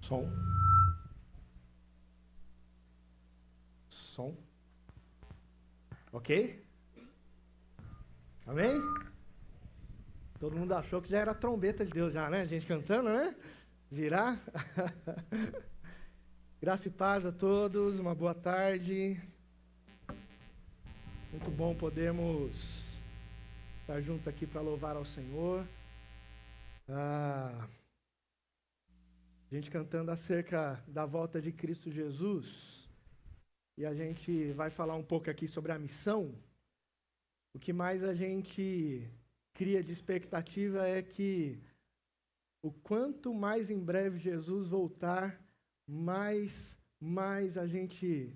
Som. Som. Ok? Amém? Todo mundo achou que já era a trombeta de Deus já, né? A gente cantando, né? Virar. Graça e paz a todos, uma boa tarde. Muito bom podermos estar juntos aqui para louvar ao Senhor. A gente cantando acerca da volta de Cristo Jesus. E a gente vai falar um pouco aqui sobre a missão. O que mais a gente cria de expectativa é que o quanto mais em breve Jesus voltar, mais a gente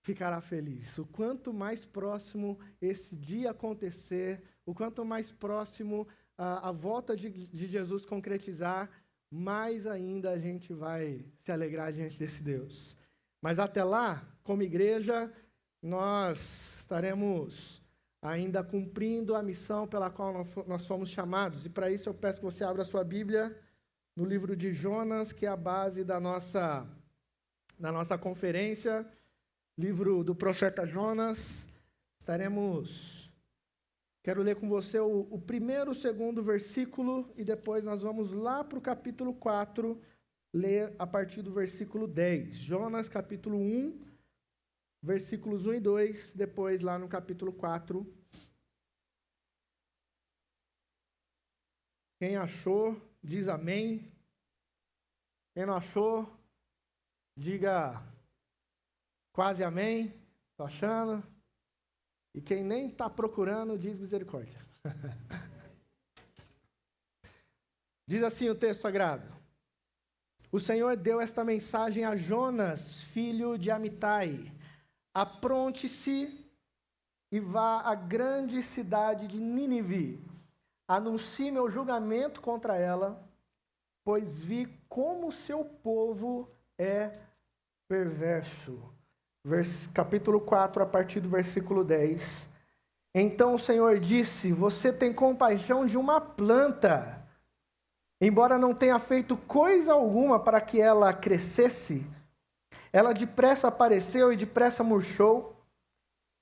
ficará feliz. O quanto mais próximo esse dia acontecer, o quanto mais próximo a volta de Jesus concretizar, mais ainda a gente vai se alegrar diante desse Deus. Mas até lá, como igreja, nós estaremos ainda cumprindo a missão pela qual nós fomos chamados. E para isso eu peço que você abra a sua Bíblia no livro de Jonas, que é a base da nossa conferência, livro do profeta Jonas. Quero ler com você o primeiro, o segundo versículo, e depois nós vamos lá para o capítulo 4, ler a partir do versículo 10. Jonas, capítulo 1, versículos 1 e 2, depois lá no capítulo 4. Quem achou, diz amém. Quem não achou, diga quase amém. Estou achando. E quem nem está procurando, diz misericórdia. Diz assim o texto sagrado: O Senhor deu esta mensagem a Jonas, filho de Amitai: Apronte-se e vá à grande cidade de Nínive. Anuncie meu julgamento contra ela, pois vi como seu povo é perverso. Capítulo 4, a partir do versículo 10. Então o Senhor disse: Você tem compaixão de uma planta, embora não tenha feito coisa alguma para que ela crescesse. Ela depressa apareceu e depressa murchou.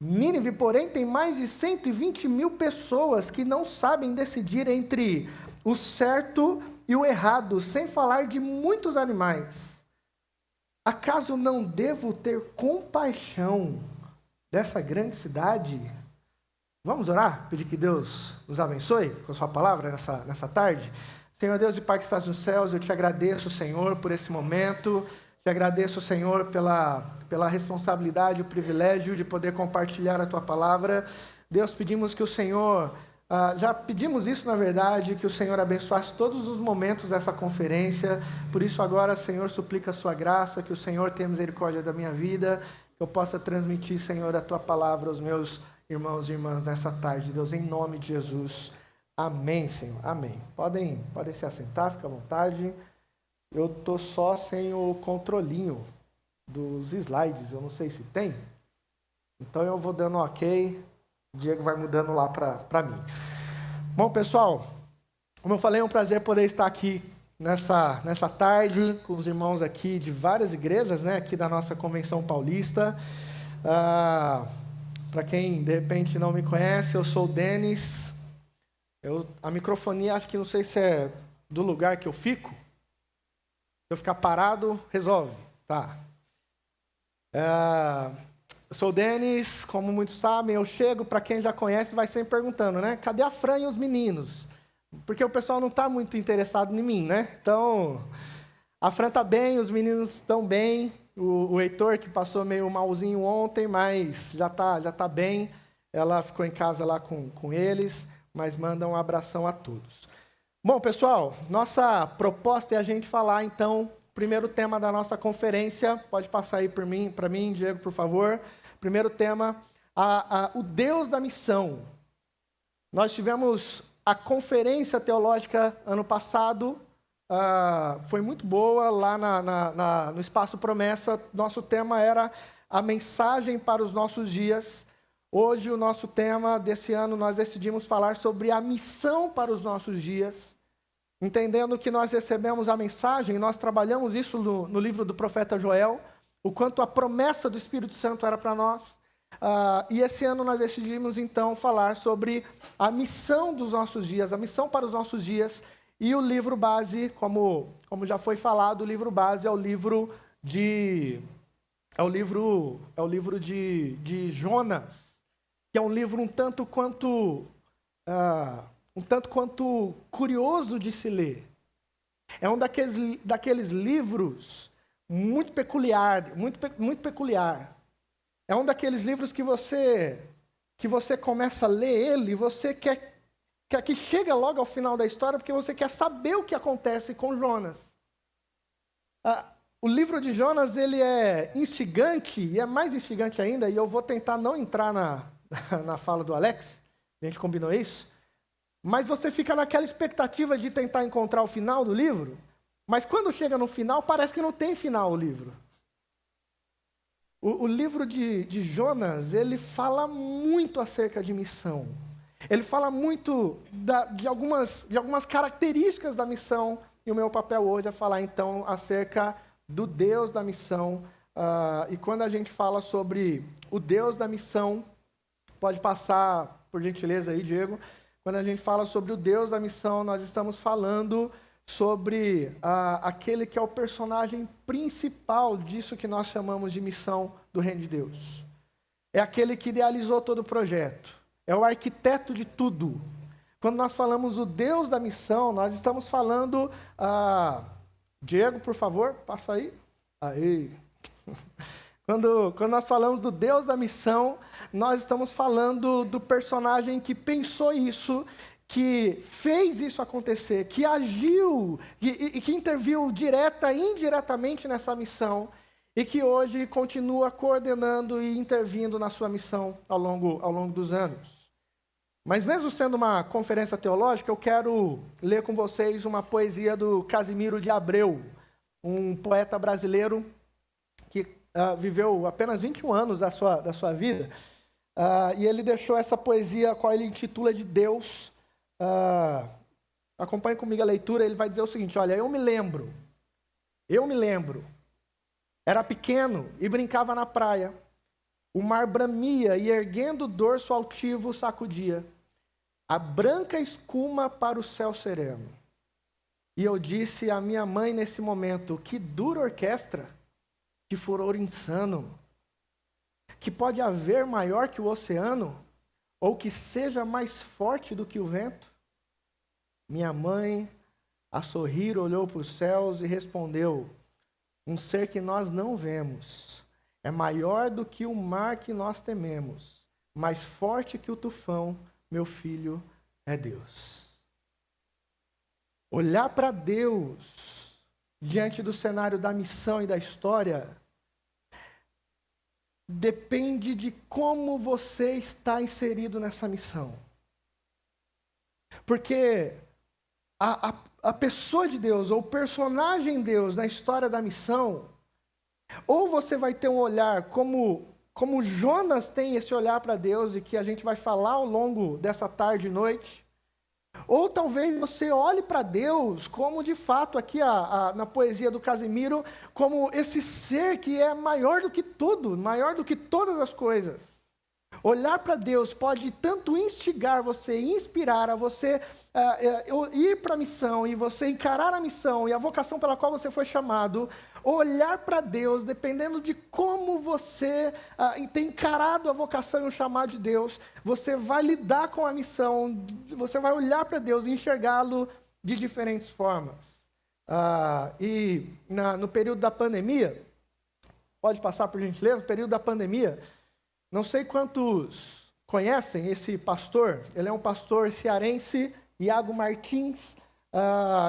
Nínive, porém, tem mais de 120 mil pessoas que não sabem decidir entre o certo e o errado, sem falar de muitos animais. Acaso não devo ter compaixão dessa grande cidade? Vamos orar? Pedir que Deus nos abençoe com a sua palavra nessa tarde? Senhor Deus e Pai que estás nos céus, eu te agradeço, Senhor, por esse momento. Te agradeço, Senhor, pela responsabilidade, o privilégio de poder compartilhar a Tua palavra. Deus, pedimos que o Senhor, já pedimos isso na verdade, que o Senhor abençoasse todos os momentos dessa conferência. Por isso agora, Senhor, suplica a Sua graça, que o Senhor tenha misericórdia da minha vida, que eu possa transmitir, Senhor, a Tua palavra aos meus irmãos e irmãs nessa tarde. Deus, em nome de Jesus. Amém, Senhor. Amém. Podem se assentar, fica à vontade. Eu tô só sem o controlinho dos slides, eu não sei se tem. Então eu vou dando ok, o Diego vai mudando lá para mim. Bom, pessoal, como eu falei, é um prazer poder estar aqui nessa tarde com os irmãos aqui de várias igrejas, né, aqui da nossa Convenção Paulista. Para quem de repente não me conhece, eu sou o Denis. A microfonia, acho que não sei se é do lugar que eu fico. Se eu ficar parado, resolve. Tá. Eu sou o Denis, como muitos sabem, eu chego, para quem já conhece, vai sempre perguntando, né? Cadê a Fran e os meninos? Porque o pessoal não está muito interessado em mim, né? Então, a Fran está bem, os meninos estão bem. O Heitor, que passou meio malzinho ontem, mas já tá bem. Ela ficou em casa lá com eles, mas manda um abração a todos. Bom, pessoal, nossa proposta é a gente falar, então, primeiro tema da nossa conferência. Pode passar aí para mim, Diego, por favor. Primeiro tema, o Deus da missão. Nós tivemos a conferência teológica ano passado, foi muito boa, lá no Espaço Promessa. Nosso tema era a mensagem para os nossos dias. Hoje, o nosso tema desse ano, nós decidimos falar sobre a missão para os nossos dias. Entendendo que nós recebemos a mensagem, nós trabalhamos isso no livro do profeta Joel, o quanto a promessa do Espírito Santo era para nós. E esse ano nós decidimos, então, falar sobre a missão dos nossos dias, a missão para os nossos dias. E o livro base, como já foi falado, o livro base é o livro de Jonas, que é um livro um tanto quanto curioso de se ler. É um daqueles livros muito peculiar, muito peculiar. É um daqueles livros que você começa a ler ele e você quer que chegue logo ao final da história, porque você quer saber o que acontece com Jonas. O livro de Jonas, ele é instigante, e é mais instigante ainda, e eu vou tentar não entrar na fala do Alex, a gente combinou isso, mas você fica naquela expectativa de tentar encontrar o final do livro, mas quando chega no final, parece que não tem final o livro. O livro de Jonas, ele fala muito acerca de missão. Ele fala muito de algumas características da missão, e o meu papel hoje é falar, então, acerca do Deus da missão. E quando a gente fala sobre o Deus da missão, pode passar, por gentileza aí, Diego. Quando a gente fala sobre o Deus da missão, nós estamos falando sobre aquele que é o personagem principal disso que nós chamamos de missão do Reino de Deus. É aquele que idealizou todo o projeto. É o arquiteto de tudo. Quando nós falamos o Deus da missão, nós estamos falando... Diego, por favor, passa aí. Aí. Quando nós falamos do Deus da missão, nós estamos falando do personagem que pensou isso, que fez isso acontecer, que agiu e que interviu direta e indiretamente nessa missão, e que hoje continua coordenando e intervindo na sua missão ao longo dos anos. Mas mesmo sendo uma conferência teológica, eu quero ler com vocês uma poesia do Casimiro de Abreu, um poeta brasileiro que viveu apenas 21 anos da sua vida, e ele deixou essa poesia, a qual ele intitula de Deus. Acompanhe comigo a leitura, ele vai dizer o seguinte: olha, eu me lembro, era pequeno e brincava na praia, o mar bramia e erguendo o dorso altivo sacudia a branca escuma para o céu sereno. E eu disse à minha mãe nesse momento: que dura orquestra, que furor insano, que pode haver maior que o oceano, ou que seja mais forte do que o vento? Minha mãe, a sorrir, olhou para os céus e respondeu: um ser que nós não vemos, é maior do que o mar que nós tememos, mais forte que o tufão, meu filho, é Deus. Olhar para Deus diante do cenário da missão e da história depende de como você está inserido nessa missão. Porque a pessoa de Deus, ou o personagem Deus na história da missão, ou você vai ter um olhar como Jonas tem esse olhar para Deus, e que a gente vai falar ao longo dessa tarde e noite, ou talvez você olhe para Deus como, de fato, aqui na poesia do Casimiro, como esse ser que é maior do que tudo, maior do que todas as coisas. Olhar para Deus pode tanto instigar você, inspirar a você ir para a missão, e você encarar a missão e a vocação pela qual você foi chamado. Olhar para Deus, dependendo de como você tem encarado a vocação e o chamado de Deus, você vai lidar com a missão, você vai olhar para Deus e enxergá-lo de diferentes formas. No período da pandemia, pode passar por gentileza, no período da pandemia, não sei quantos conhecem esse pastor, ele é um pastor cearense, Iago Martins,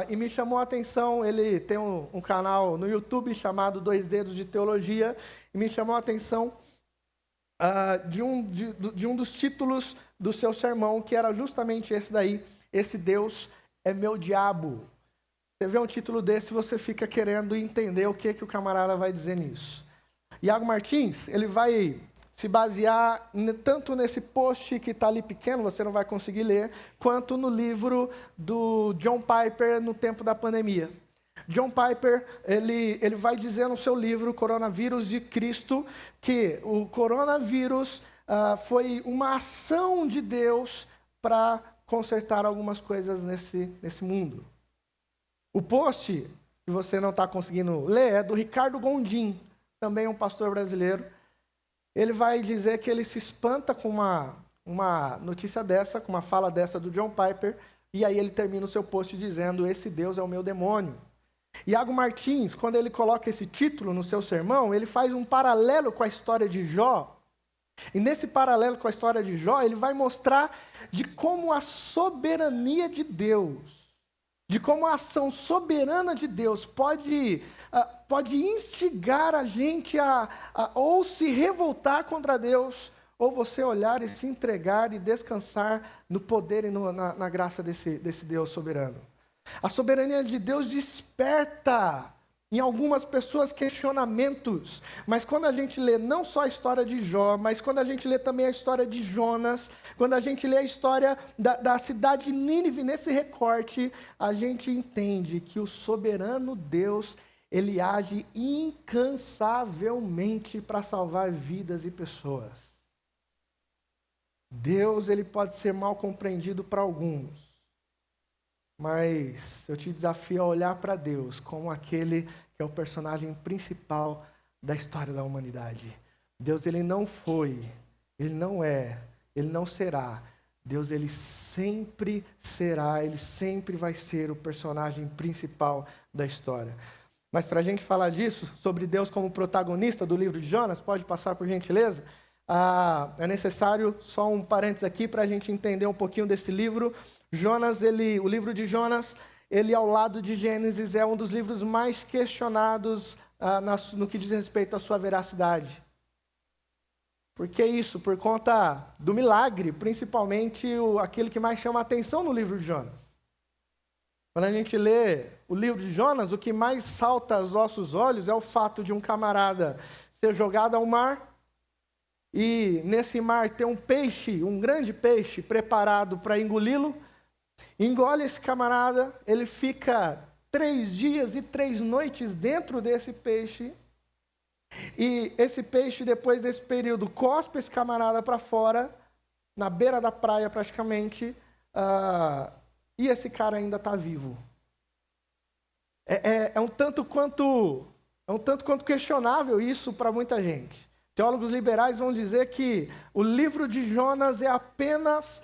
e me chamou a atenção, ele tem um canal no YouTube chamado Dois Dedos de Teologia, e me chamou a atenção de um dos títulos do seu sermão, que era justamente esse daí, Esse Deus é Meu Diabo. Você vê um título desse, você fica querendo entender o que o camarada vai dizer nisso. Iago Martins, ele vai se basear tanto nesse post que está ali pequeno, você não vai conseguir ler, quanto no livro do John Piper no tempo da pandemia. John Piper, ele vai dizer no seu livro, Coronavírus de Cristo, que o coronavírus foi uma ação de Deus para consertar algumas coisas nesse mundo. O post, que você não está conseguindo ler, é do Ricardo Gondim, também um pastor brasileiro. Ele vai dizer que ele se espanta com uma notícia dessa, com uma fala dessa do John Piper, e aí ele termina o seu post dizendo, esse Deus é o meu demônio. Iago Martins, quando ele coloca esse título no seu sermão, ele faz um paralelo com a história de Jó. E nesse paralelo com a história de Jó, ele vai mostrar de como a soberania de Deus, de como a ação soberana de Deus pode instigar a gente a ou se revoltar contra Deus, ou você olhar e se entregar e descansar no poder e na graça desse Deus soberano. A soberania de Deus desperta em algumas pessoas questionamentos, mas quando a gente lê não só a história de Jó, mas quando a gente lê também a história de Jonas, quando a gente lê a história da cidade de Nínive nesse recorte, a gente entende que o soberano Deus, ele age incansavelmente para salvar vidas e pessoas. Deus, ele pode ser mal compreendido para alguns, mas eu te desafio a olhar para Deus como aquele que é o personagem principal da história da humanidade. Deus, ele não foi, ele não é, ele não será. Deus, ele sempre será, ele sempre vai ser o personagem principal da história. Mas para a gente falar disso, sobre Deus como protagonista do livro de Jonas, pode passar por gentileza? É necessário só um parênteses aqui para a gente entender um pouquinho desse livro. Jonas, o livro de Jonas, ele ao lado de Gênesis é um dos livros mais questionados no que diz respeito à sua veracidade. Por que isso? Por conta do milagre, principalmente aquilo que mais chama a atenção no livro de Jonas. Quando a gente lê o livro de Jonas, o que mais salta aos nossos olhos é o fato de um camarada ser jogado ao mar, e nesse mar tem um peixe, um grande peixe, preparado para engoli-lo. Engole esse camarada, ele fica 3 dias e 3 noites dentro desse peixe. E esse peixe, depois desse período, cospe esse camarada para fora, na beira da praia praticamente, e esse cara ainda está vivo. É um tanto quanto questionável isso para muita gente. Teólogos liberais vão dizer que o livro de Jonas é apenas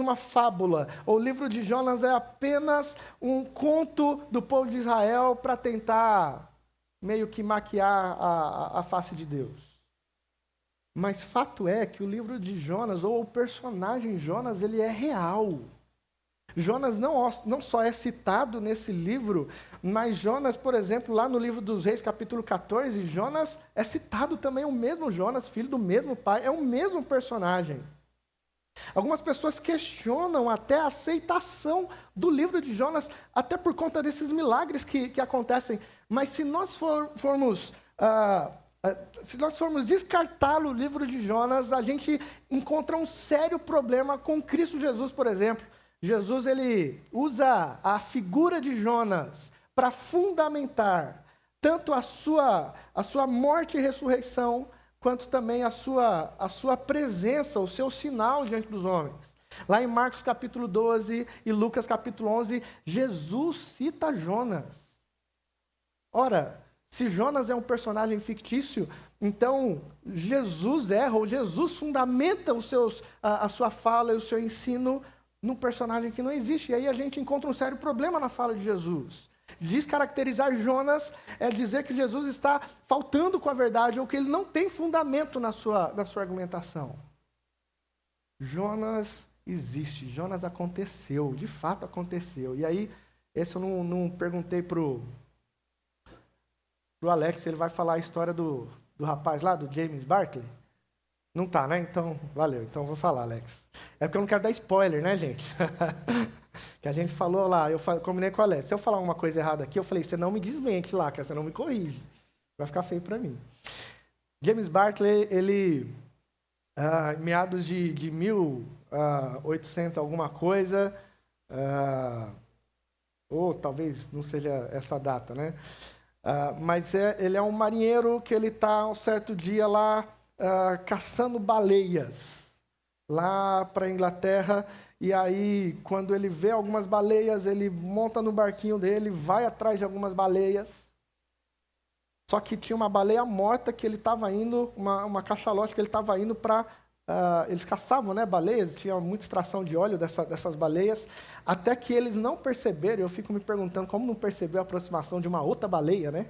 uma fábula. Ou o livro de Jonas é apenas um conto do povo de Israel para tentar meio que maquiar a face de Deus. Mas fato é que o livro de Jonas, ou o personagem Jonas, ele é real. Jonas não só é citado nesse livro, mas Jonas, por exemplo, lá no livro dos Reis, capítulo 14, Jonas é citado também, o mesmo Jonas, filho do mesmo pai, é o mesmo personagem. Algumas pessoas questionam até a aceitação do livro de Jonas, até por conta desses milagres que acontecem. Mas se nós formos descartar o livro de Jonas, a gente encontra um sério problema com Cristo Jesus, por exemplo. Jesus, ele usa a figura de Jonas para fundamentar tanto a sua morte e ressurreição, quanto também a sua presença, o seu sinal diante dos homens. Lá em Marcos capítulo 12 e Lucas capítulo 11, Jesus cita Jonas. Ora, se Jonas é um personagem fictício, então Jesus erra, ou Jesus fundamenta a sua fala e o seu ensino num personagem que não existe. E aí a gente encontra um sério problema na fala de Jesus. Descaracterizar Jonas é dizer que Jesus está faltando com a verdade, ou que ele não tem fundamento na sua argumentação. Jonas existe, Jonas aconteceu, de fato aconteceu. E aí, esse eu não perguntei pro Alex, ele vai falar a história do do rapaz lá, do James Bartley? Não tá, né? Então, valeu. Então, vou falar, Alex. É porque eu não quero dar spoiler, né, gente? Que a gente falou lá, eu combinei com o Alex. Se eu falar uma coisa errada aqui, eu falei, você não me desmente lá, que você não me corrige. Vai ficar feio para mim. James Bartley, ele, em meados de 1800 alguma coisa, ou talvez não seja essa data, né? Mas ele é um marinheiro que ele está um certo dia lá caçando baleias, lá para a Inglaterra, e aí quando ele vê algumas baleias, ele monta no barquinho dele, vai atrás de algumas baleias, só que tinha uma baleia morta que ele estava indo, uma cachalote que ele estava indo para... eles caçavam, né, baleias, tinha muita extração de óleo dessas baleias, até que eles não perceberam, eu fico me perguntando como não percebeu a aproximação de uma outra baleia, né?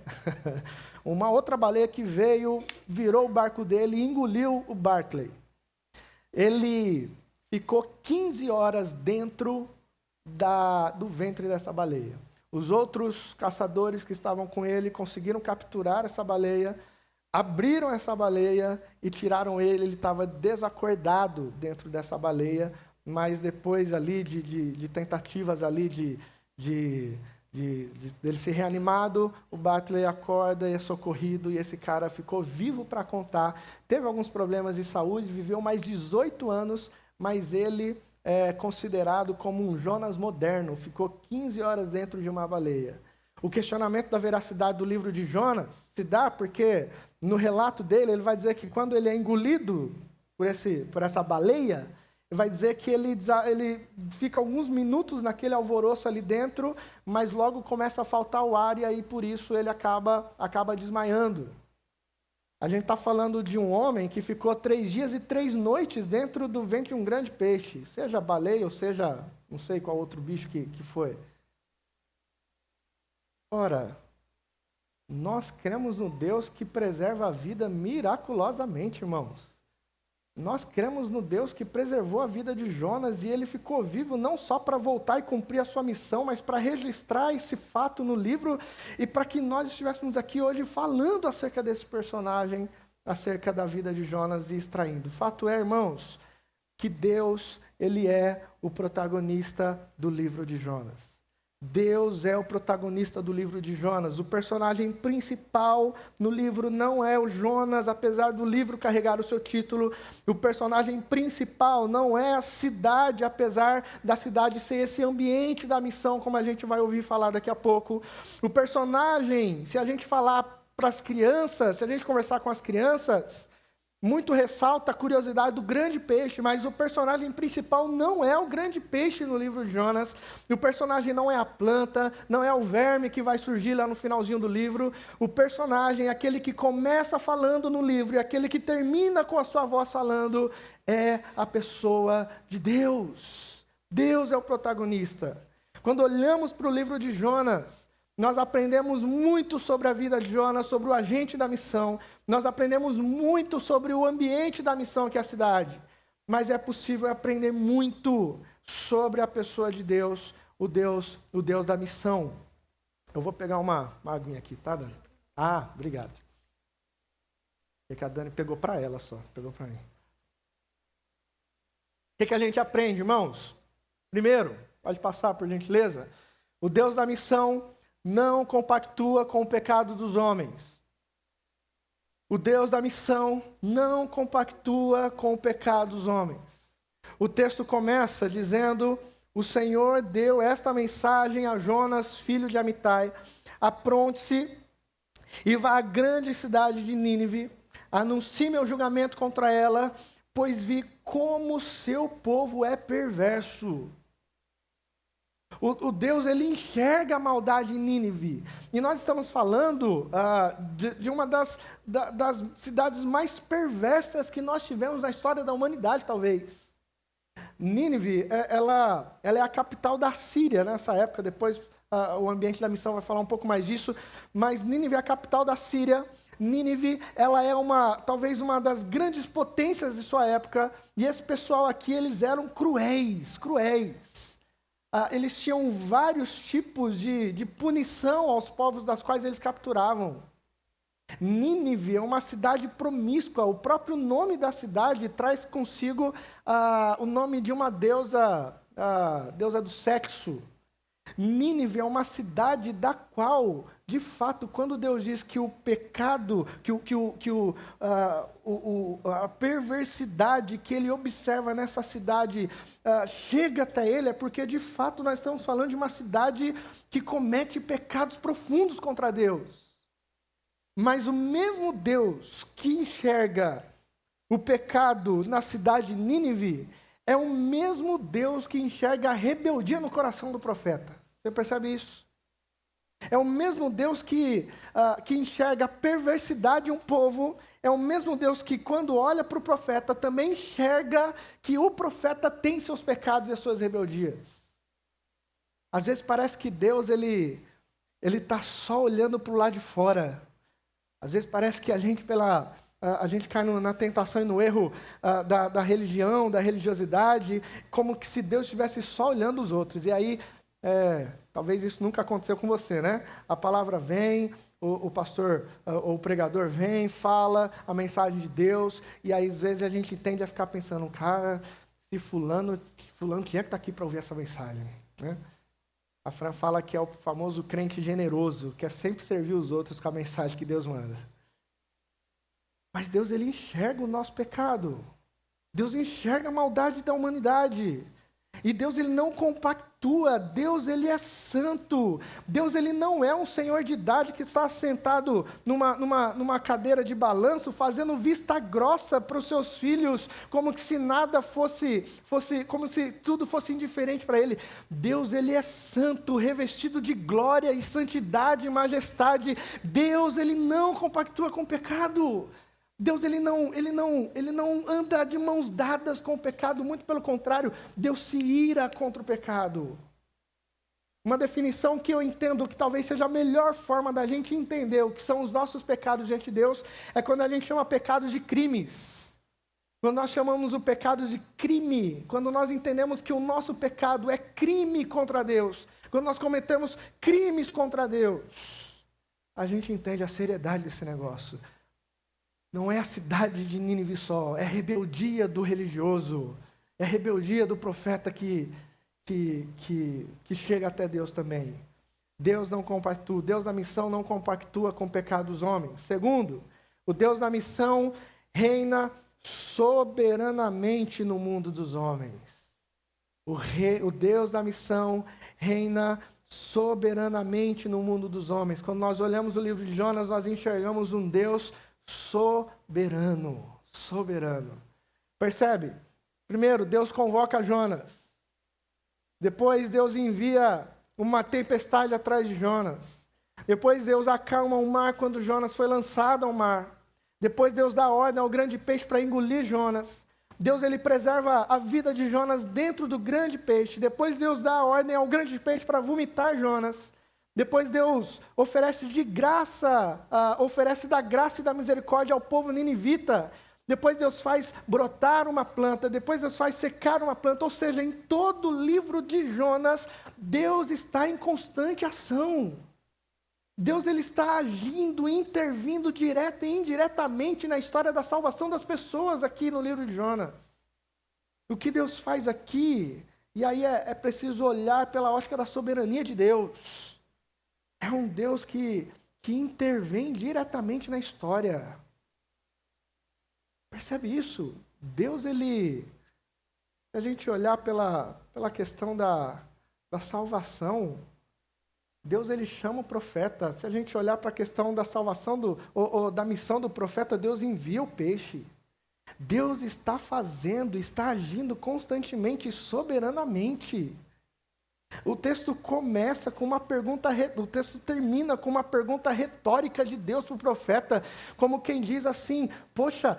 Uma outra baleia que veio, virou o barco dele e engoliu o Bartley. Ele ficou 15 horas dentro do ventre dessa baleia. Os outros caçadores que estavam com ele conseguiram capturar essa baleia, abriram essa baleia e tiraram ele. Ele estava desacordado dentro dessa baleia, mas depois ali de tentativas ali dele ser reanimado, o Bartley acorda e é socorrido, e esse cara ficou vivo para contar. Teve alguns problemas de saúde, viveu mais 18 anos, mas ele é considerado como um Jonas moderno, ficou 15 horas dentro de uma baleia. O questionamento da veracidade do livro de Jonas se dá porque no relato dele ele vai dizer que quando ele é engolido por essa baleia, ele vai dizer que ele fica alguns minutos naquele alvoroço ali dentro, mas logo começa a faltar o ar e aí por isso ele acaba desmaiando. A gente está falando de um homem que ficou 3 dias e 3 noites dentro do ventre de um grande peixe, seja baleia ou seja, não sei qual outro bicho que foi. Ora, nós cremos no Deus que preserva a vida miraculosamente, irmãos. Nós cremos no Deus que preservou a vida de Jonas e ele ficou vivo não só para voltar e cumprir a sua missão, mas para registrar esse fato no livro e para que nós estivéssemos aqui hoje falando acerca desse personagem, acerca da vida de Jonas e extraindo. O fato é, irmãos, que Deus, ele é o protagonista do livro de Jonas. Deus é o protagonista do livro de Jonas. O personagem principal no livro não é o Jonas, apesar do livro carregar o seu título. O personagem principal não é a cidade, apesar da cidade ser esse ambiente da missão, como a gente vai ouvir falar daqui a pouco. O personagem, se a gente falar para as crianças, se a gente conversar com as crianças, muito ressalta a curiosidade do grande peixe, mas o personagem principal não é o grande peixe no livro de Jonas. E o personagem não é a planta, não é o verme que vai surgir lá no finalzinho do livro. O personagem, aquele que começa falando no livro e aquele que termina com a sua voz falando, é a pessoa de Deus. Deus é o protagonista. Quando olhamos para o livro de Jonas, nós aprendemos muito sobre a vida de Jonas, sobre o agente da missão. Nós aprendemos muito sobre o ambiente da missão, que é a cidade. Mas é possível aprender muito sobre a pessoa de Deus, o Deus da missão. Eu vou pegar uma aguinha aqui, tá, Dani? Ah, obrigado. É que a Dani pegou para ela só, pegou para mim. O que a gente aprende, irmãos? Primeiro, pode passar por gentileza. O Deus da missão não compactua com o pecado dos homens. O Deus da missão não compactua com o pecado dos homens. O texto começa dizendo: o Senhor deu esta mensagem a Jonas, filho de Amitai: apronte-se e vá à grande cidade de Nínive, anuncie meu julgamento contra ela, pois vi como seu povo é perverso. O Deus, ele enxerga a maldade em Nínive. E nós estamos falando de uma das cidades mais perversas que nós tivemos na história da humanidade, talvez. Nínive, ela é a capital da Síria nessa época. Depois o ambiente da missão vai falar um pouco mais disso. Mas Nínive é a capital da Síria. Nínive, ela é talvez uma das grandes potências de sua época. E esse pessoal aqui, eles eram cruéis. Eles tinham vários tipos de punição aos povos das quais eles capturavam. Nínive é uma cidade promíscua. O próprio nome da cidade traz consigo o nome de uma deusa, a deusa do sexo. Nínive é uma cidade da qual, de fato, quando Deus diz que o pecado, a perversidade que ele observa nessa cidade chega até ele, é porque, de fato, nós estamos falando de uma cidade que comete pecados profundos contra Deus. Mas o mesmo Deus que enxerga o pecado na cidade de Nínive é o mesmo Deus que enxerga a rebeldia no coração do profeta. Você percebe isso? É o mesmo Deus que enxerga a perversidade de um povo, é o mesmo Deus que, quando olha para o profeta, também enxerga que o profeta tem seus pecados e as suas rebeldias. Às vezes parece que Deus ele está só olhando para o lado de fora. Às vezes parece que a gente cai na tentação e no erro da religião, da religiosidade, como que se Deus estivesse só olhando os outros. E aí, talvez isso nunca aconteceu com você, né? A palavra vem, o pastor ou o pregador vem, fala a mensagem de Deus, e aí às vezes a gente tende a ficar pensando, cara, se fulano tinha que estar aqui para ouvir essa mensagem, né? A Fran fala que é o famoso crente generoso, que é sempre servir os outros com a mensagem que Deus manda. Mas Deus, ele enxerga o nosso pecado. Deus enxerga a maldade da humanidade. E Deus, ele não compactua. Deus, ele é santo. Deus, ele não é um senhor de idade que está sentado numa cadeira de balanço, fazendo vista grossa para os seus filhos, como que se nada fosse como se tudo fosse indiferente para ele. Deus, ele é santo, revestido de glória e santidade e majestade. Deus, ele não compactua com o pecado. Deus, ele não anda de mãos dadas com o pecado, muito pelo contrário, Deus se ira contra o pecado. Uma definição que eu entendo que talvez seja a melhor forma da gente entender o que são os nossos pecados diante de Deus, é quando a gente chama pecados de crimes. Quando nós chamamos o pecado de crime, quando nós entendemos que o nosso pecado é crime contra Deus, quando nós cometemos crimes contra Deus, a gente entende a seriedade desse negócio. Não é a cidade de Nínive só, é a rebeldia do religioso, é a rebeldia do profeta que chega até Deus também. Deus não compactua, Deus da missão não compactua com o pecado dos homens. Segundo, o Deus da missão reina soberanamente no mundo dos homens. O Deus da missão reina soberanamente no mundo dos homens. Quando nós olhamos o livro de Jonas, nós enxergamos um Deus soberano. Percebe? Primeiro, Deus convoca Jonas. Depois, Deus envia uma tempestade atrás de Jonas. Depois, Deus acalma o mar quando Jonas foi lançado ao mar. Depois, Deus dá ordem ao grande peixe para engolir Jonas. Deus, ele preserva a vida de Jonas dentro do grande peixe. Depois, Deus dá a ordem ao grande peixe para vomitar Jonas. Depois Deus oferece de graça, oferece da graça e da misericórdia ao povo ninivita. Depois Deus faz brotar uma planta, depois Deus faz secar uma planta. Ou seja, em todo o livro de Jonas, Deus está em constante ação. Deus, ele está agindo, intervindo direta e indiretamente na história da salvação das pessoas aqui no livro de Jonas. O que Deus faz aqui, e aí é preciso olhar pela ótica da soberania de Deus. É um Deus que intervém diretamente na história. Percebe isso? Deus, ele... Se a gente olhar pela questão da salvação, Deus, ele chama o profeta. Se a gente olhar para a questão da salvação, da missão do profeta, Deus envia o peixe. Deus está fazendo, está agindo constantemente, soberanamente. O texto começa com uma pergunta, o texto termina com uma pergunta retórica de Deus para o profeta, como quem diz assim, poxa,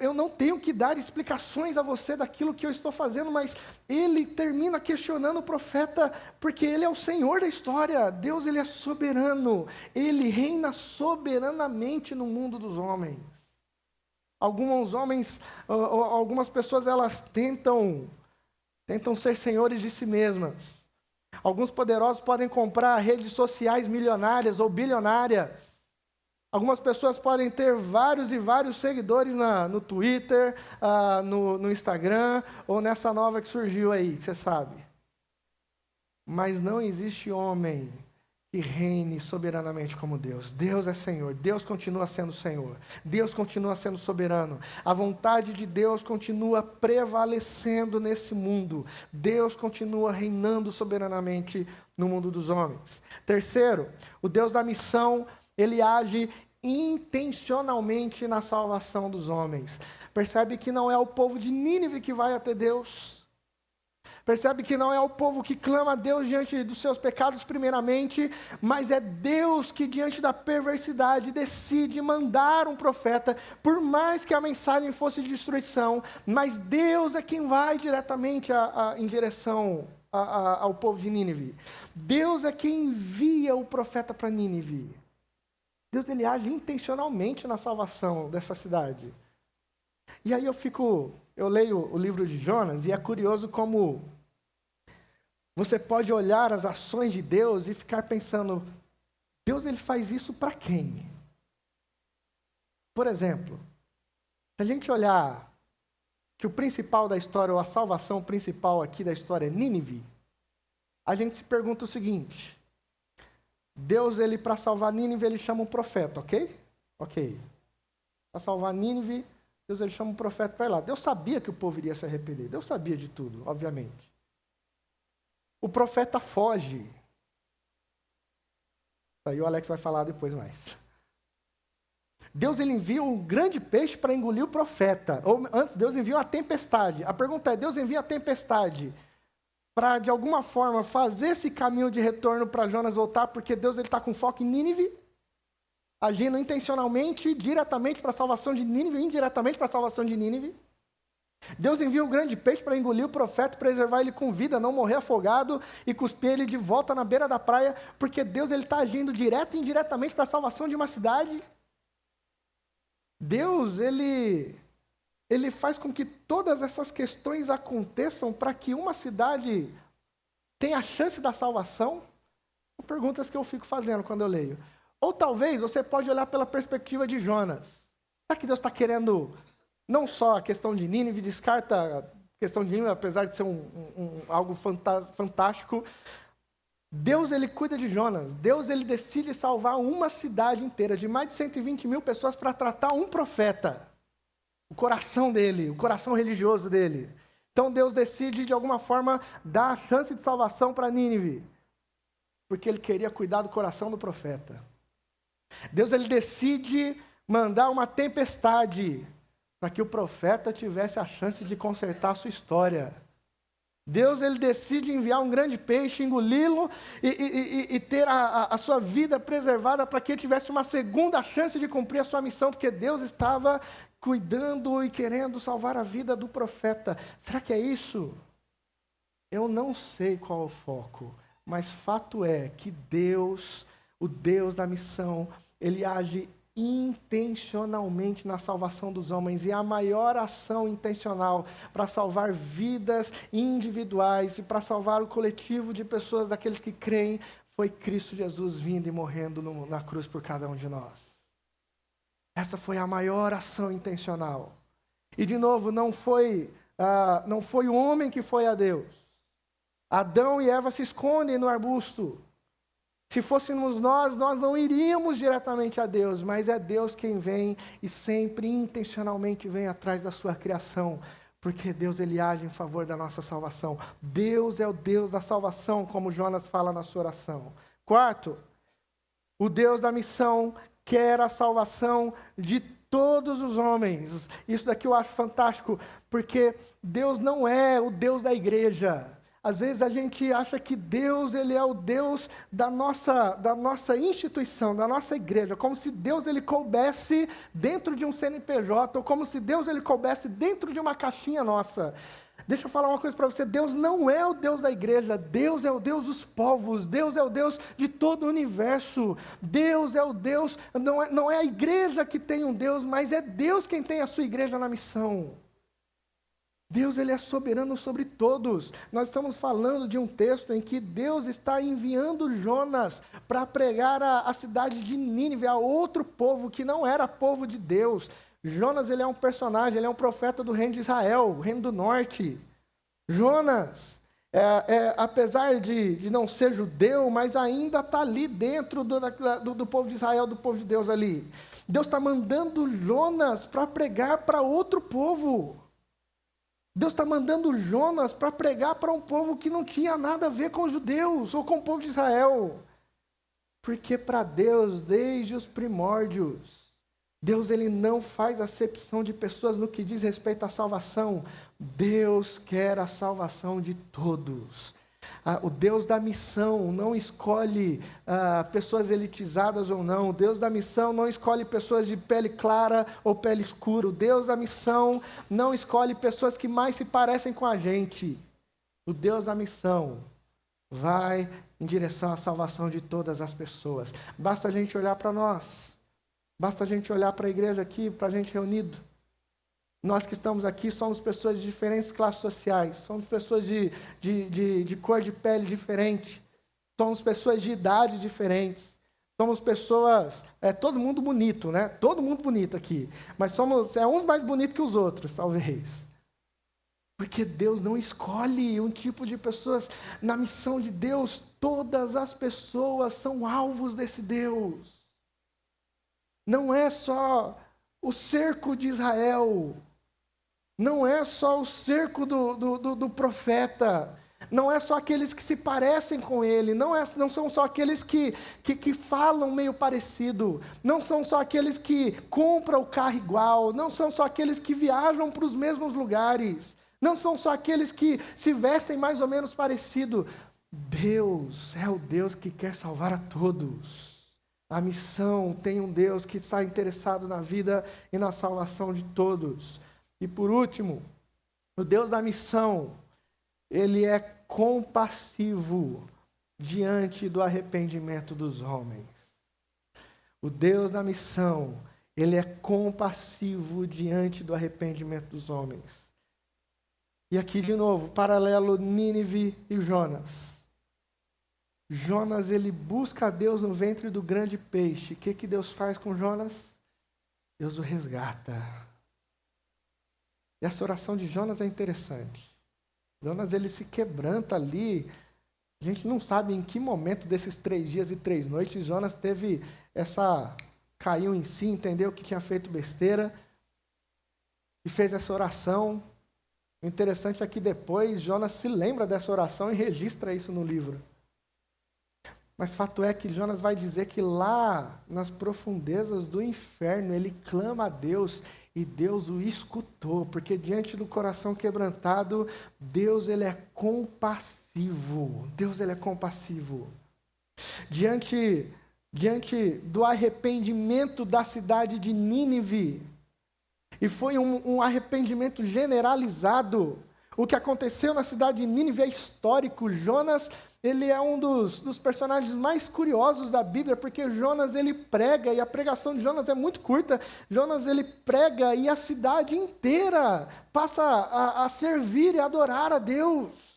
eu não tenho que dar explicações a você daquilo que eu estou fazendo, mas ele termina questionando o profeta, porque ele é o Senhor da história, Deus, ele é soberano, ele reina soberanamente no mundo dos homens. Algumas pessoas, elas tentam ser senhores de si mesmas. Alguns poderosos podem comprar redes sociais milionárias ou bilionárias. Algumas pessoas podem ter vários e vários seguidores no Twitter, no Instagram, ou nessa nova que surgiu aí, que você sabe. Mas não existe homem que reine soberanamente como Deus. Deus é Senhor, Deus continua sendo Senhor, Deus continua sendo soberano. A vontade de Deus continua prevalecendo nesse mundo. Deus continua reinando soberanamente no mundo dos homens. Terceiro, o Deus da missão, ele age intencionalmente na salvação dos homens. Percebe que não é o povo de Nínive que vai até Deus. Percebe que não é o povo que clama a Deus diante dos seus pecados primeiramente, mas é Deus que diante da perversidade decide mandar um profeta, por mais que a mensagem fosse de destruição, mas Deus é quem vai diretamente em direção ao povo de Nínive. Deus é quem envia o profeta para Nínive. Deus, ele age intencionalmente na salvação dessa cidade. E aí eu leio o livro de Jonas e é curioso como você pode olhar as ações de Deus e ficar pensando, Deus, ele faz isso para quem? Por exemplo, se a gente olhar que o principal da história, ou a salvação principal aqui da história é Nínive, a gente se pergunta o seguinte, Deus, ele para salvar Nínive, ele chama um profeta, ok? Ok. Para salvar Nínive, Deus, ele chama um profeta para ir lá. Deus sabia que o povo iria se arrepender. Deus sabia de tudo, obviamente. O profeta foge. Aí o Alex vai falar depois mais. Deus, ele envia um grande peixe para engolir o profeta. Ou antes, Deus envia uma tempestade. A pergunta é, Deus envia a tempestade para, de alguma forma, fazer esse caminho de retorno para Jonas voltar, porque Deus está com foco em Nínive, agindo intencionalmente, diretamente para a salvação de Nínive, indiretamente para a salvação de Nínive. Deus envia um grande peixe para engolir o profeta, preservar ele com vida, não morrer afogado e cuspir ele de volta na beira da praia, porque Deus está agindo direto e indiretamente para a salvação de uma cidade. Deus, ele faz com que todas essas questões aconteçam para que uma cidade tenha a chance da salvação. São perguntas que eu fico fazendo quando eu leio. Ou talvez você pode olhar pela perspectiva de Jonas. Será que Deus está querendo, não só a questão de Nínive, descarta a questão de Nínive, apesar de ser algo fantástico. Deus, ele cuida de Jonas. Deus, ele decide salvar uma cidade inteira, de mais de 120 mil pessoas, para tratar um profeta. O coração dele, o coração religioso dele. Então Deus decide, de alguma forma, dar a chance de salvação para Nínive. Porque ele queria cuidar do coração do profeta. Deus, ele decide mandar uma tempestade para que o profeta tivesse a chance de consertar a sua história. Deus, ele decide enviar um grande peixe, engoli-lo e ter a sua vida preservada para que ele tivesse uma segunda chance de cumprir a sua missão, porque Deus estava cuidando e querendo salvar a vida do profeta. Será que é isso? Eu não sei qual é o foco, mas fato é que Deus, o Deus da missão, ele age intencionalmente na salvação dos homens, e a maior ação intencional para salvar vidas individuais e para salvar o coletivo de pessoas, daqueles que creem, foi Cristo Jesus vindo e morrendo na cruz por cada um de nós. Essa foi a maior ação intencional. E de novo, não foi o homem que foi a Deus. Adão e Eva se escondem no arbusto. Se fôssemos nós não iríamos diretamente a Deus, mas é Deus quem vem e sempre intencionalmente vem atrás da sua criação, porque Deus, ele age em favor da nossa salvação. Deus é o Deus da salvação, como Jonas fala na sua oração. Quarto, o Deus da missão quer a salvação de todos os homens. Isso daqui eu acho fantástico, porque Deus não é o Deus da igreja. Às vezes a gente acha que Deus, ele é o Deus da nossa instituição, da nossa igreja, como se Deus, ele coubesse dentro de um CNPJ, ou como se Deus, ele coubesse dentro de uma caixinha nossa. Deixa eu falar uma coisa para você, Deus não é o Deus da igreja, Deus é o Deus dos povos, Deus é o Deus de todo o universo, Deus é o Deus, não é a igreja que tem um Deus, mas é Deus quem tem a sua igreja na missão. Deus, ele é soberano sobre todos. Nós estamos falando de um texto em que Deus está enviando Jonas para pregar a cidade de Nínive, a outro povo que não era povo de Deus. Jonas, ele é um personagem, ele é um profeta do reino de Israel, o reino do norte. Jonas, apesar de não ser judeu, mas ainda está ali dentro do povo de Israel, do povo de Deus ali. Deus está mandando Jonas para pregar para outro povo. Deus está mandando Jonas para pregar para um povo que não tinha nada a ver com os judeus ou com o povo de Israel. Porque para Deus, desde os primórdios, Deus, ele não faz acepção de pessoas no que diz respeito à salvação. Deus quer a salvação de todos. O Deus da missão não escolhe pessoas elitizadas ou não. O Deus da missão não escolhe pessoas de pele clara ou pele escura. O Deus da missão não escolhe pessoas que mais se parecem com a gente. O Deus da missão vai em direção à salvação de todas as pessoas. Basta a gente olhar para nós. Basta a gente olhar para a igreja aqui, para a gente reunido. Nós que estamos aqui somos pessoas de diferentes classes sociais, somos pessoas de cor de pele diferente, somos pessoas de idades diferentes, somos pessoas, todo mundo bonito, né? Todo mundo bonito aqui, mas somos uns mais bonitos que os outros, talvez. Porque Deus não escolhe um tipo de pessoas. Na missão de Deus, todas as pessoas são alvos desse Deus. Não é só o cerco de Israel, não é só o cerco do profeta, não é só aqueles que se parecem com ele, não são só aqueles que falam meio parecido, não são só aqueles que compram o carro igual, não são só aqueles que viajam para os mesmos lugares, não são só aqueles que se vestem mais ou menos parecido. Deus é o Deus que quer salvar a todos. A missão tem um Deus que está interessado na vida e na salvação de todos. E por último, o Deus da missão, ele é compassivo diante do arrependimento dos homens. O Deus da missão, ele é compassivo diante do arrependimento dos homens. E aqui de novo, paralelo Nínive e Jonas. Jonas, ele busca a Deus no ventre do grande peixe. O que Deus faz com Jonas? Deus o resgata. E essa oração de Jonas é interessante. Jonas, ele se quebranta ali. A gente não sabe em que momento desses 3 dias e 3 noites Jonas teve caiu em si, entendeu que tinha feito besteira e fez essa oração. O interessante é que depois Jonas se lembra dessa oração e registra isso no livro. Mas fato é que Jonas vai dizer que lá nas profundezas do inferno ele clama a Deus e Deus o escutou, porque diante do coração quebrantado, Deus ele é compassivo. Deus ele é compassivo. Diante do arrependimento da cidade de Nínive, e foi um arrependimento generalizado. O que aconteceu na cidade de Nínive é histórico. Jonas, ele é um dos personagens mais curiosos da Bíblia, porque Jonas, ele prega, e a pregação de Jonas é muito curta. Jonas, ele prega e a cidade inteira passa a servir e adorar a Deus.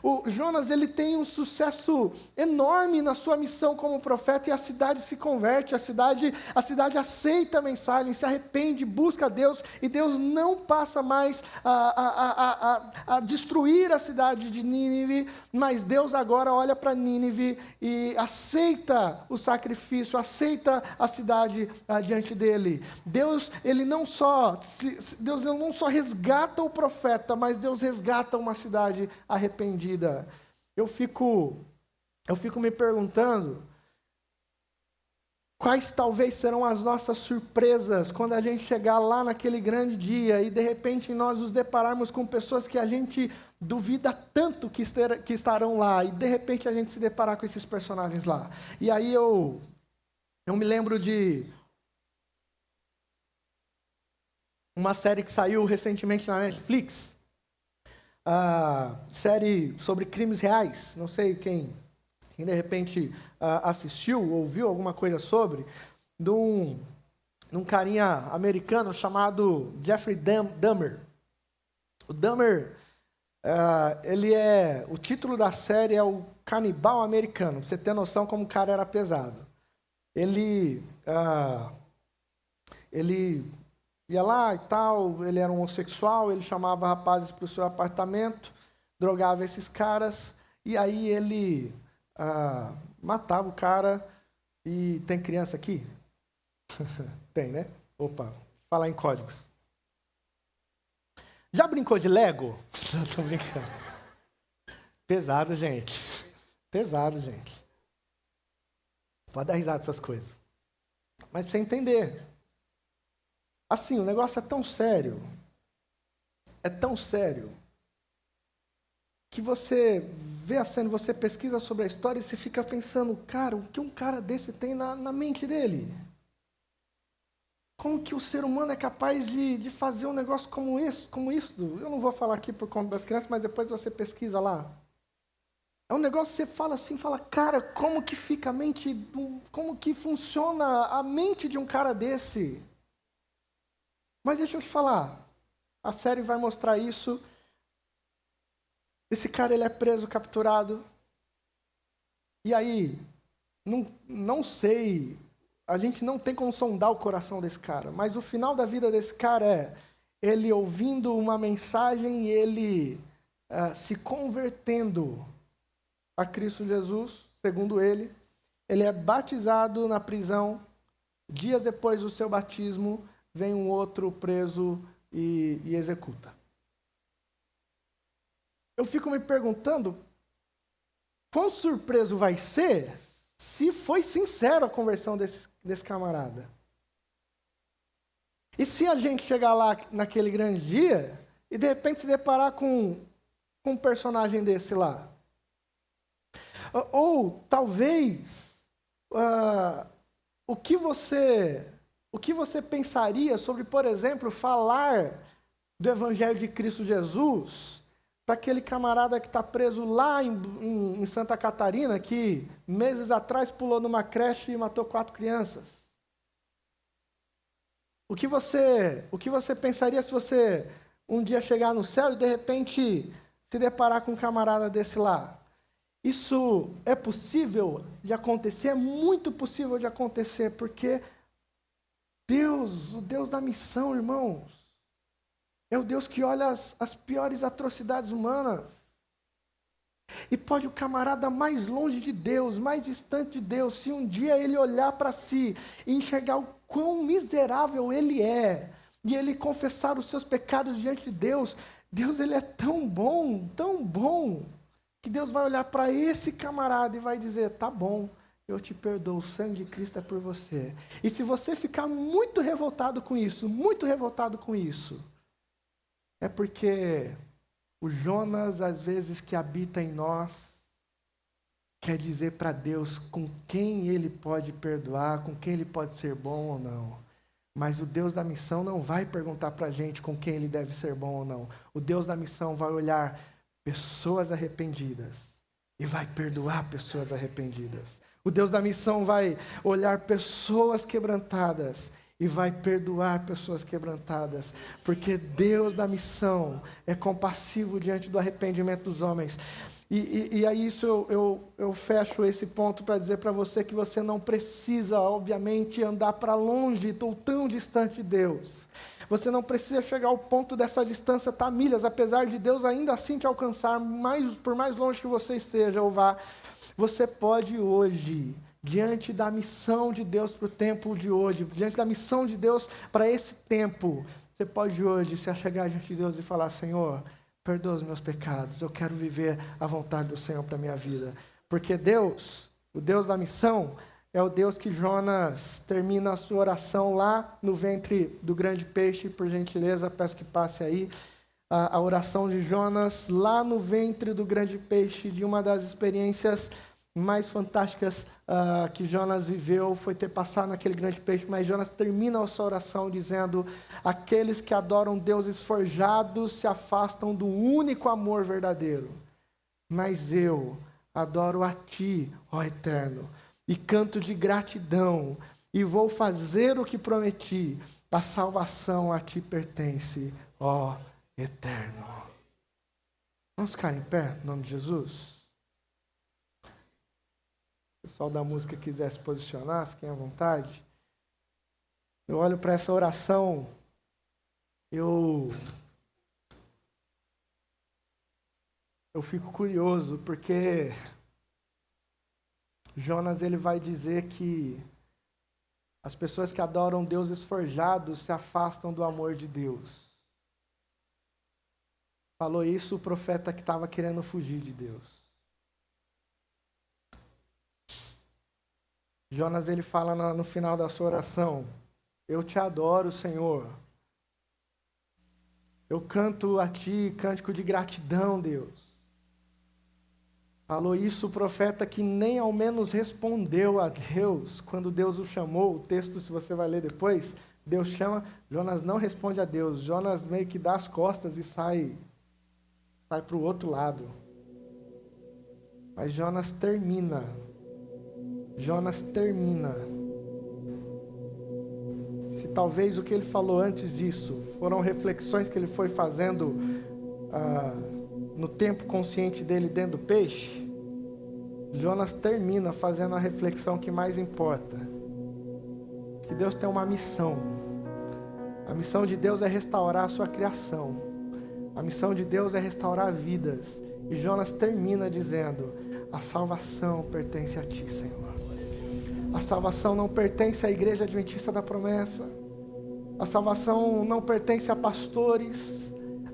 O Jonas, ele tem um sucesso enorme na sua missão como profeta, e a cidade se converte, a cidade aceita a mensagem, se arrepende, busca a Deus, e Deus não passa mais a destruir a cidade de Nínive, mas Deus agora olha para Nínive e aceita o sacrifício, aceita a cidade diante dele. Deus não só resgata o profeta, mas Deus resgata uma cidade arrependida. Eu fico me perguntando quais talvez serão as nossas surpresas quando a gente chegar lá naquele grande dia e de repente nós nos depararmos com pessoas que a gente duvida tanto que estarão lá, e de repente a gente se deparar com esses personagens lá. E aí eu me lembro de uma série que saiu recentemente na Netflix, a série sobre crimes reais. Não sei quem de repente assistiu, ouviu alguma coisa sobre, de um carinha americano chamado Jeffrey Dahmer. O Dahmer, o título da série é o Canibal Americano, pra você ter noção como o cara era pesado. Ele ia lá e tal, ele era um homossexual, ele chamava rapazes para o seu apartamento, drogava esses caras, e aí ele matava o cara. E tem criança aqui? Tem, né? Opa, falar em códigos. Já brincou de Lego? Não, tô brincando. Pesado, gente. Pesado, gente. Pode dar risada dessas coisas. Mas pra você entender. Assim, o negócio é tão sério. É tão sério. Que você vê a cena, você pesquisa sobre a história e você fica pensando, cara, o que um cara desse tem na mente dele? Como que o ser humano é capaz de fazer um negócio como isso? Eu não vou falar aqui por conta das crianças, mas depois você pesquisa lá. É um negócio que você fala assim, cara, como que fica a mente, como que funciona a mente de um cara desse? Mas deixa eu te falar, a série vai mostrar isso. Esse cara, ele é preso, capturado. E aí, não sei, a gente não tem como sondar o coração desse cara, mas o final da vida desse cara é ele ouvindo uma mensagem e ele se convertendo a Cristo Jesus, segundo ele. Ele é batizado na prisão. Dias depois do seu batismo, vem um outro preso e executa. Eu fico me perguntando, quão surpreso vai ser se foi sincero a conversão desse camarada? E se a gente chegar lá naquele grande dia e de repente se deparar com um personagem desse lá? Ou talvez, o que você pensaria sobre, por exemplo, falar do Evangelho de Cristo Jesus para aquele camarada que está preso lá em Santa Catarina, que meses atrás pulou numa creche e matou 4 crianças? O que você pensaria se você um dia chegar no céu e de repente se deparar com um camarada desse lá? Isso é possível de acontecer? É muito possível de acontecer, porque Deus, o Deus da missão, irmãos, é o Deus que olha as piores atrocidades humanas. E pode o camarada mais longe de Deus, mais distante de Deus, se um dia ele olhar para si e enxergar o quão miserável ele é, e ele confessar os seus pecados diante de Deus, Deus ele é tão bom, que Deus vai olhar para esse camarada e vai dizer, tá bom, eu te perdoo, o sangue de Cristo é por você. E se você ficar muito revoltado com isso, é porque o Jonas, às vezes, que habita em nós, quer dizer para Deus com quem ele pode perdoar, com quem ele pode ser bom ou não. Mas o Deus da missão não vai perguntar para a gente com quem ele deve ser bom ou não. O Deus da missão vai olhar pessoas arrependidas e vai perdoar pessoas arrependidas. O Deus da missão vai olhar pessoas quebrantadas e vai perdoar pessoas quebrantadas, porque Deus da missão é compassivo diante do arrependimento dos homens. E aí isso eu fecho esse ponto para dizer para você que você não precisa, obviamente, andar para longe ou tão distante de Deus. Você não precisa chegar ao ponto dessa distância estar milhas, apesar de Deus ainda assim te alcançar, por mais longe que você esteja ou vá. Você pode hoje, diante da missão de Deus para o tempo de hoje, diante da missão de Deus para esse tempo, você pode hoje se achegar diante de Deus e falar, Senhor, perdoa os meus pecados, eu quero viver a vontade do Senhor para a minha vida. Porque Deus, o Deus da missão, é o Deus que Jonas termina a sua oração lá no ventre do grande peixe. Por gentileza, peço que passe aí a oração de Jonas lá no ventre do grande peixe. De uma das experiências mais fantásticas que Jonas viveu foi ter passado naquele grande peixe. Mas Jonas termina a sua oração dizendo: aqueles que adoram deuses forjados se afastam do único amor verdadeiro, mas eu adoro a ti, ó Eterno, e canto de gratidão, e vou fazer o que prometi, a salvação a ti pertence, ó eterno. Vamos ficar em pé, em nome de Jesus? Se o pessoal da música quiser se posicionar, fiquem à vontade. Eu olho para essa oração, eu fico curioso, porque Jonas ele vai dizer que as pessoas que adoram deuses forjados se afastam do amor de Deus. Falou isso o profeta que estava querendo fugir de Deus. Jonas ele fala no final da sua oração: eu te adoro, Senhor. Eu canto a ti cântico de gratidão, Deus. Falou isso o profeta que nem ao menos respondeu a Deus quando Deus o chamou. O texto, se você vai ler depois, Deus chama, Jonas não responde a Deus. Jonas meio que dá as costas e sai para o outro lado. Mas Jonas termina. Se talvez o que ele falou antes disso foram reflexões que ele foi fazendo no tempo consciente dele dentro do peixe, Jonas termina fazendo a reflexão que mais importa. Que Deus tem uma missão. A missão de Deus é restaurar a sua criação. A missão de Deus é restaurar vidas. E Jonas termina dizendo: a salvação pertence a ti, Senhor. A salvação não pertence à Igreja Adventista da Promessa. A salvação não pertence a pastores.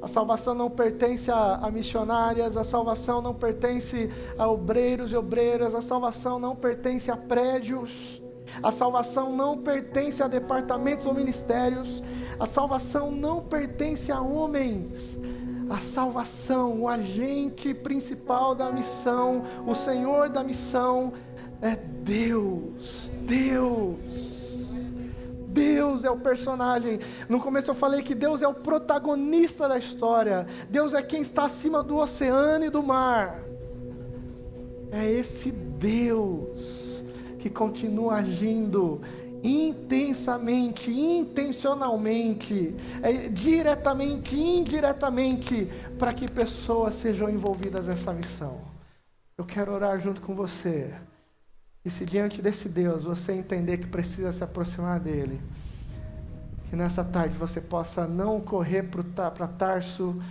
A salvação não pertence a missionárias. A salvação não pertence a obreiros e obreiras. A salvação não pertence a prédios. A salvação não pertence a departamentos ou ministérios. A salvação não pertence a homens. A salvação, o agente principal da missão, o Senhor da missão é Deus. Deus é o personagem. No começo eu falei que Deus é o protagonista da história. Deus é quem está acima do oceano e do mar. É esse Deus que continua agindo intensamente, intencionalmente, diretamente, indiretamente, para que pessoas sejam envolvidas nessa missão. Eu quero orar junto com você. E se diante desse Deus você entender que precisa se aproximar dele, que nessa tarde você possa não correr para Tarso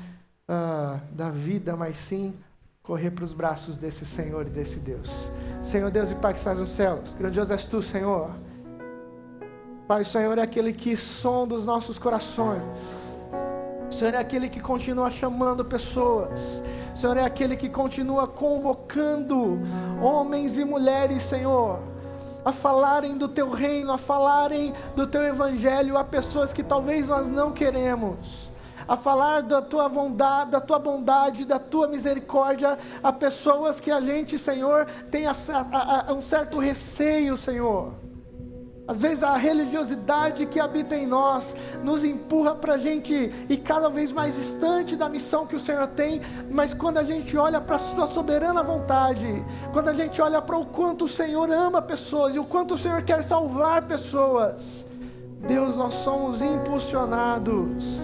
da vida, mas sim correr para os braços desse Senhor e desse Deus. Senhor Deus e Pai que estás nos céus, grandioso és tu, Senhor. Pai, o Senhor é aquele que sonda os nossos corações. O Senhor é aquele que continua chamando pessoas. O Senhor é aquele que continua convocando homens e mulheres, Senhor, a falarem do Teu reino, a falarem do Teu evangelho a pessoas que talvez nós não queremos, a falar da Tua bondade, da Tua misericórdia a pessoas que a gente, Senhor, tem um certo receio, Senhor. Às vezes a religiosidade que habita em nós nos empurra para a gente ir cada vez mais distante da missão que o Senhor tem, mas quando a gente olha para a sua soberana vontade, quando a gente olha para o quanto o Senhor ama pessoas e o quanto o Senhor quer salvar pessoas, Deus, nós somos impulsionados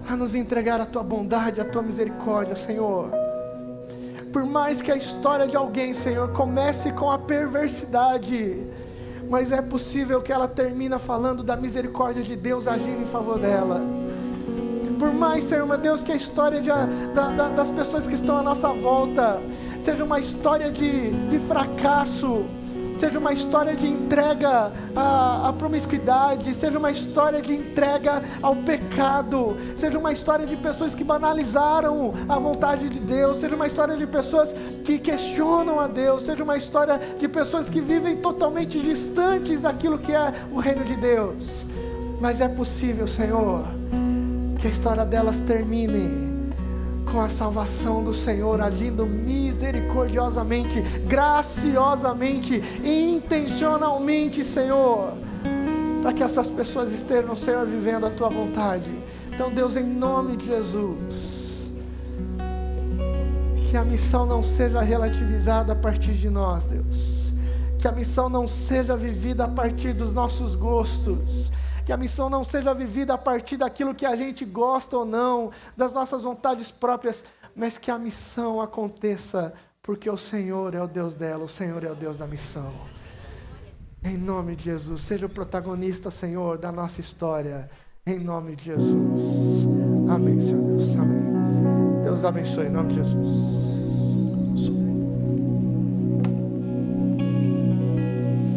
a nos entregar a Tua bondade, a Tua misericórdia, Senhor. Por mais que a história de alguém, Senhor, comece com a perversidade, mas é possível que ela termine falando da misericórdia de Deus agindo em favor dela. Por mais, Senhor, meu Deus, que a história das pessoas que estão à nossa volta seja uma história de fracasso, seja uma história de entrega à promiscuidade, seja uma história de entrega ao pecado, seja uma história de pessoas que banalizaram a vontade de Deus, seja uma história de pessoas que questionam a Deus, seja uma história de pessoas que vivem totalmente distantes daquilo que é o reino de Deus. Mas é possível, Senhor, que a história delas termine com a salvação do Senhor agindo misericordiosamente, graciosamente, intencionalmente, Senhor, para que essas pessoas estejam, Senhor, vivendo a Tua vontade. Então, Deus, em nome de Jesus, que a missão não seja relativizada a partir de nós, Deus, que a missão não seja vivida a partir dos nossos gostos, Que a missão não seja vivida a partir daquilo que a gente gosta ou não, das nossas vontades próprias, mas que a missão aconteça porque o Senhor é o Deus dela, o Senhor é o Deus da missão. Em nome de Jesus, seja o protagonista, Senhor, da nossa história. Em nome de Jesus. Amém, Senhor Deus. Amém. Deus abençoe, em nome de Jesus.